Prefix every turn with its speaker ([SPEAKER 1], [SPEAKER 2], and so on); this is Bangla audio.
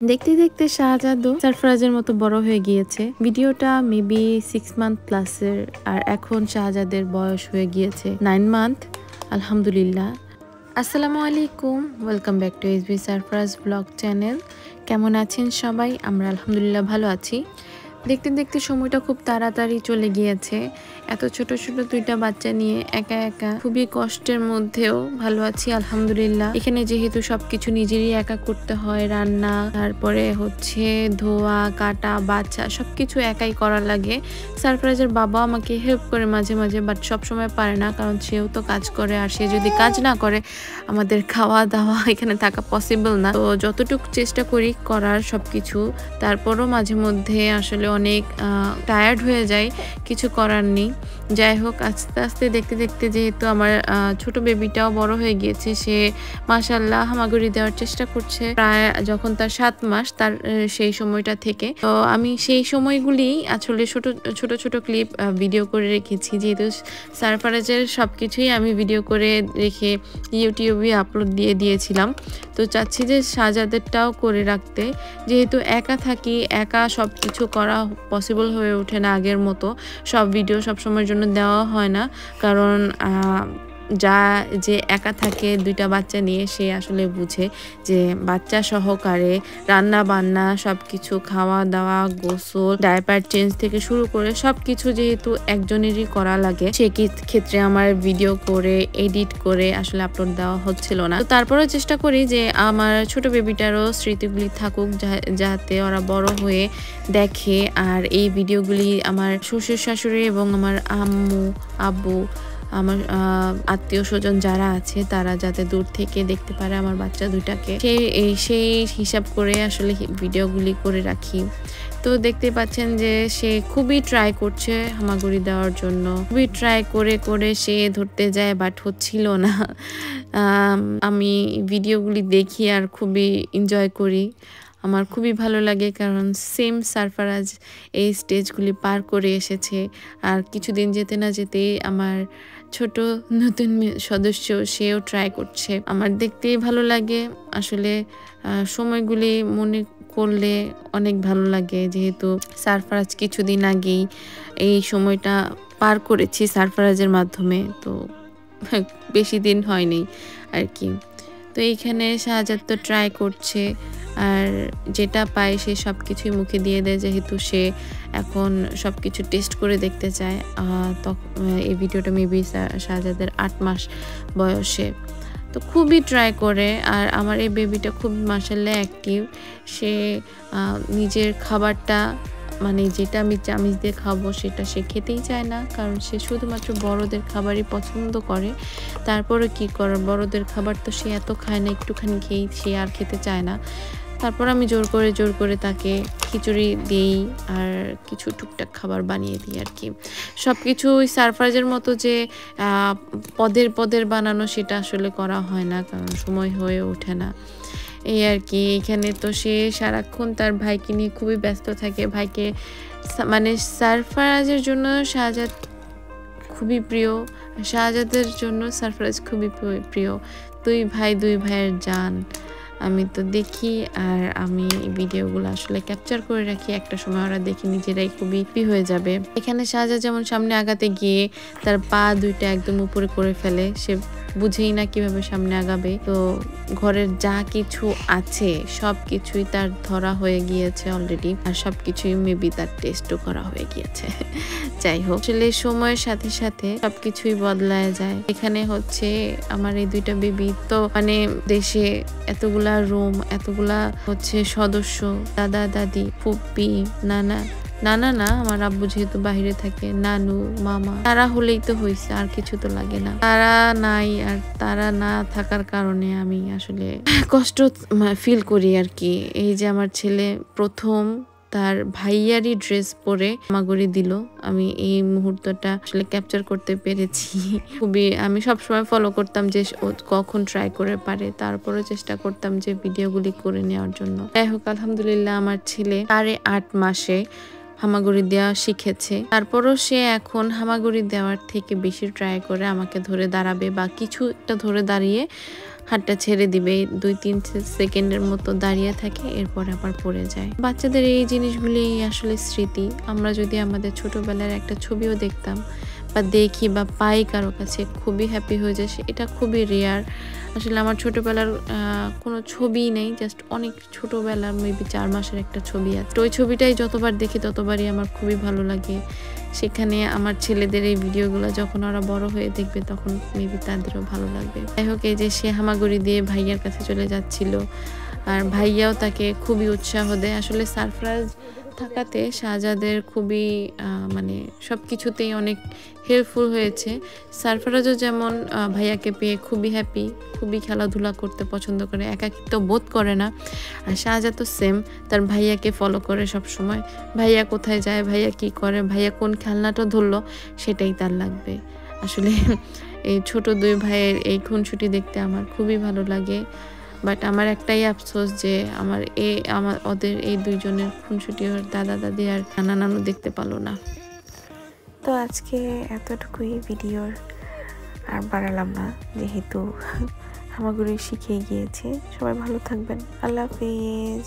[SPEAKER 1] দেখতে দেখতে শাহজাদও সারফরাজের মতো বড় হয়ে গিয়েছে। ভিডিওটা মেবি 6 মান্থ প্লাসের, আর এখন শাহজাদের বয়স হয়ে গিয়েছে 9 মান্থ। আলহামদুলিল্লাহ। আসসালামু আলাইকুম, welcome back to SB Sarfaraz blog channel. কেমন আছেন সবাই? আমরা আলহামদুলিল্লাহ ভালো আছি। দেখতে দেখতে সময়টা খুব তাড়াতাড়ি চলে গিয়েছে। এত ছোট ছোট দুইটা বাচ্চা নিয়ে একা একা খুবই কষ্টের মধ্যেও ভালো আছি আলহামদুলিল্লাহ। এখানে যেহেতু সবকিছু নিজেরই একা করতে হয়, রান্না, তারপরে হচ্ছে ধোয়া কাটা বাচ্চা সবকিছু একাই করা লাগে। সারফরাজের বাবা আমাকে হেল্প করে মাঝে মাঝে, বাট সবসময় পারে না, কারণ সেও তো কাজ করে, আর সে যদি কাজ না করে আমাদের খাওয়া দাওয়া এখানে থাকা পসিবল না। তো যতটুকু চেষ্টা করি করার সবকিছু, তারপরও মাঝে মধ্যে আসলে অনেক টায়ার্ড হয়ে যায়, কিছু করার নেই। যাই হোক, আস্তে আস্তে দেখতে দেখতে যেহেতু আমার ছোট বেবিটাও বড় হয়ে গিয়েছে, সে মাশাআল্লাহ হামাগুড়ি দেওয়ার চেষ্টা করছে প্রায় যখন তার 7 মাস, তার সেই সময়টা থেকে। তো আমি সেই সময়গুলি আসলে ছোট ছোট ক্লিপ ভিডিও করে রেখেছি, যেহেতু সারফরাজের সবকিছুই আমি ভিডিও করে রেখে ইউটিউবে আপলোড দিয়ে দিয়েছিলাম। তো চাচ্ছি যে শাহজাদেরটাও করে রাখতে, যেহেতু একা থাকি, একা সব কিছু করা পসিবল হয়ে ওঠে না আগের মতো। সব ভিডিও সবসময়ের জন্য দেওয়া হয় না, কারণ যে একা থাকে দুইটা বাচ্চা নিয়ে, সে আসলে বুঝে যে বাচ্চা সহকারে রান্না বান্না সব কিছু, খাওয়া দাওয়া, গোসল, ডায়পার চেঞ্জ থেকে শুরু করে সব কিছু যেহেতু একজনেরই করা লাগে, সে ক্ষেত্রে আমার ভিডিও করে এডিট করে আসলে আপলোড দেওয়া হচ্ছিল না। তো তারপরেও চেষ্টা করি যে আমার ছোট বেবিটারও স্মৃতিগুলি থাকুক, যাতে ওরা বড় হয়ে দেখে। আর এই ভিডিওগুলি আমার শ্বশুর শাশুড়ি এবং আমার আম্মু আব্বু, আমার আত্মীয় স্বজন যারা আছে, তারা যাতে দূর থেকে দেখতে পারে আমার বাচ্চা দুইটাকে, সেই হিসাব করে আসলে ভিডিওগুলি করে রাখি। তো দেখতে পাচ্ছেন যে সে খুবই ট্রাই করছে হামাগুড়ি দেওয়ার জন্য, খুবই ট্রাই করে করে সে ধরতে যায়, বাট হচ্ছিল না। আমি ভিডিওগুলি দেখি আর খুবই এনজয় করি, আমার খুবই ভালো লাগে, কারণ সেম সারফরাজ এই স্টেজগুলি পার করে এসেছে। আর কিছুদিন যেতে না যেতেই আমার ছোট নতুন সদস্য, সেও ট্রাই করছে। আমার দেখতেই ভালো লাগে আসলে, সময়গুলি মনে করলে অনেক ভালো লাগে, যেহেতু সারফরাজ কিছুদিন আগেই এই সময়টা পার করেছি সারফরাজের মাধ্যমে, তো বেশি দিন হয়নি আর কি। তো এইখানে শাহজাদ তো ট্রাই করছে, আর যেটা পায় সে সব কিছুই মুখে দিয়ে দেয়, যেহেতু সে এখন সব কিছু টেস্ট করে দেখতে চায়। তখন এই ভিডিওটা মেবি শাহজাদের 8 মাস বয়সে। তো খুবই ট্রাই করে, আর আমার এই বেবিটা খুব মাশাআল্লাহ অ্যাক্টিভ। সে নিজের খাবারটা, মানে যেটা আমি চামিচ দিয়ে খাবো সেটা সে খেতেই চায় না, কারণ সে শুধুমাত্র বড়দের খাবারই পছন্দ করে। তারপরে কি করার, বড়দের খাবার তো সে এত খায় না, একটুখানি খেয়েই সে আর খেতে চায় না। তারপর আমি জোর করে তাকে খিচুড়ি দিই আর কিছু টুকটাক খাবার বানিয়ে দিই আর কি। সব কিছু ওই সারফরাজের মতো যে পদের বানানো, সেটা আসলে করা হয় না, কারণ সময় হয়ে ওঠে না, এই আর কি। এখানে তো সে সারাক্ষণ তার ভাইকে নিয়ে খুবই ব্যস্ত থাকে। ভাইকে মানে সারফরাজের জন্য শাহজাদ খুবই প্রিয়, শাহজাদের জন্য সারফরাজ খুবই প্রিয়। দুই ভাইয়ের জান। আমি তো দেখি, আর আমি ভিডিওগুলো আসলে ক্যাপচার করে রাখি, একটা সময় ওরা দেখে নিজেরাই খুবই হয়ে যাবে। এখানে শাহজাদ যেমন সামনে আগাতে গিয়ে তার পা দুইটা একদম উপরে করে ফেলে, সে বুঝেই না কিভাবে সামনে আগাবে। তো ঘরের যা কিছু আছে সব কিছুই তার ধরা হয়ে গিয়েছে অলরেডি, আর সব কিছুই মেবি তার টেস্টও করা হয়ে গিয়েছে। যাই হোক, আসলে সময়ের সাথে সাথে সবকিছুই বদলায় যায়। এখানে হচ্ছে আমার এই দুইটা বেবি, তো মানে দেশে এতগুলা রুম, এতগুলা হচ্ছে সদস্য, দাদা দাদি, ফুপ্পি, নানা না, আমার আব্বু যেহেতু বাহিরে থাকে, নানু মামা, তারা হলেই তো হয়েছে, আর কিছু তো লাগে না। তারা নাই, আর তারা না থাকার কারণে আমি আসলে কষ্ট ফিল করি আর কি। এই যে আমার ছেলে প্রথম তার ভাইয়ারই ড্রেস পরে হামাগুড়ি দিল, আমি এই মুহূর্তটা আসলে ক্যাপচার করতে পেরেছি। খুবই আমি সবসময় ফলো করতাম যে ও কখন ট্রাই করে পারে, তারপরও চেষ্টা করতাম যে ভিডিওগুলি করে নেওয়ার জন্য। যাই হোক, আলহামদুলিল্লাহ আমার ছেলে 8.5 মাসে হামাগুড়ি দেওয়া শিখেছে। তারপরও সে এখন হামাগুড়ি দেওয়ার থেকে বেশি ট্রাই করে আমাকে ধরে দাঁড়াবে, বা কিছু একটা ধরে দাঁড়িয়ে হাতটা ছেড়ে দিবে, 2-3 সেকেন্ডের মতো দাঁড়িয়ে থাকে, এরপর আবার পড়ে যায়। বাচ্চাদের এই জিনিসগুলি আসলে স্মৃতি। আমরা যদি আমাদের ছোটবেলার একটা ছবিও দেখতাম বা দেখি বা পাই কারো কাছে, খুবই হ্যাপি হয়ে যায়। এটা খুবই রেয়ার। আসলে আমার ছোটবেলার কোনো ছবিই নেই, জাস্ট অনেক ছোটবেলার মেবি 4 মাসের একটা ছবি আছে। তো ওই ছবিটাই যতবার দেখি ততবারই আমার খুবই ভালো লাগে। সেখানে আমার ছেলেদের এই ভিডিওগুলো যখন ওরা বড় হয়ে দেখবে তখন মেবি তাদেরও ভালো লাগবে। যাই হোক, এই যে সে হামাগুড়ি দিয়ে ভাইয়ার কাছে চলে যাচ্ছিল, আর ভাইয়াও তাকে খুবই উৎসাহ দেয়। আসলে সারফরাজ থাকাতে শাহজাদের খুবই মানে সব কিছুতেই অনেক হেল্পফুল হয়েছে। সারফরাজও যেমন ভাইয়াকে পেয়ে খুবই হ্যাপি, খুবই খেলাধুলা করতে পছন্দ করে, একাকিত্ব বোধ করে না। আর শাহজাদ তো সেম, তার ভাইয়াকে ফলো করে সব সময়। ভাইয়া কোথায় যায়, ভাইয়া কি করে, ভাইয়া কোন খেলনাটা ধরলো, সেটাই তার লাগবে। আসলে এই ছোট দুই ভাইয়ের এই খুনসুটি দেখতে আমার খুবই ভালো লাগে। বাট আমার একটাই আফসোস যে আমার ওদের এই দুইজনের খুনসুটি ওর দাদা দাদি আর নানা নানু দেখতে পারলো না।
[SPEAKER 2] তো আজকে এতটুকুই ভিডিওর, আর বাড়ালাম না যেহেতু হামাগুড়ি শিখিয়ে গিয়েছে। সবাই ভালো থাকবেন, আল্লাহ হাফিজ।